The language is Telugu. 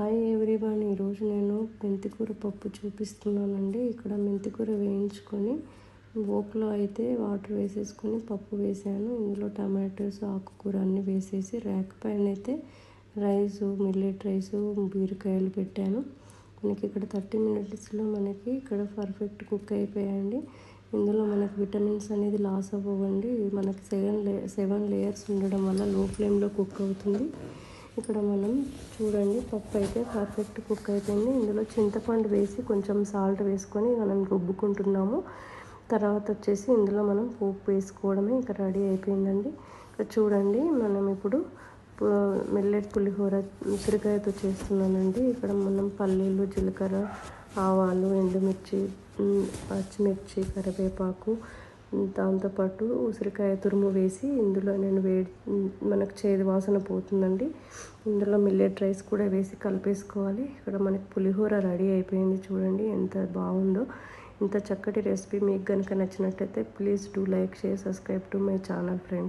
హాయ్ ఎవ్రీవన్, ఈరోజు నేను మెంతికూర పప్పు చూపిస్తున్నానండి. ఇక్కడ మెంతికూర వేయించుకొని పోపులో అయితే వాటర్ వేసేసుకొని పప్పు వేసాను. ఇందులో టమాటోస్, ఆకుకూర అన్నీ వేసేసి ర్యాక్ పైన అయితే రైసు, మిల్లెట్ రైసు, బీరకాయలు పెట్టాను. మనకి ఇక్కడ 30 మినిట్స్లో మనకి ఇక్కడ పర్ఫెక్ట్ కుక్ అయిపోయాయండి. ఇందులో మనకి విటమిన్స్ అనేది లాస్ అవ్వండి. మనకి 7 లేయర్స్ ఉండడం వల్ల లో ఫ్లేమ్లో కుక్ అవుతుంది. ఇక్కడ మనం చూడండి, పప్పు అయితే పర్ఫెక్ట్ కుక్ అయిపోయింది. ఇందులో చింతపండు వేసి కొంచెం సాల్ట్ వేసుకొని మనం రుబ్బుకుంటున్నాము. తర్వాత వచ్చేసి ఇందులో మనం పోపు వేసుకోవడమే ఇంకా రెడీ అయిపోయిందండి. ఇక్కడ చూడండి, మనం ఇప్పుడు మిల్లెట్ పులిహోర ఉసిరికాయతో చేస్తున్నానండి. ఇక్కడ మనం పల్లీలు, జీలకర్ర, ఆవాలు, ఎండుమిర్చి, పచ్చిమిర్చి, కరివేపాకు, దాంతోపాటు ఉసిరికాయ తురుము వేసి ఇందులో నేను మనకు చేదు వాసన పోతుందండి. ఇందులో మిల్లెట్ రైస్ కూడా వేసి కలిపేసుకోవాలి. ఇక్కడ మనకి పులిహోర రెడీ అయిపోయింది. చూడండి ఎంత బాగుందో. ఇంత చక్కటి రెసిపీ మీకు కనుక నచ్చినట్లయితే please do like, share, subscribe to my channel friends.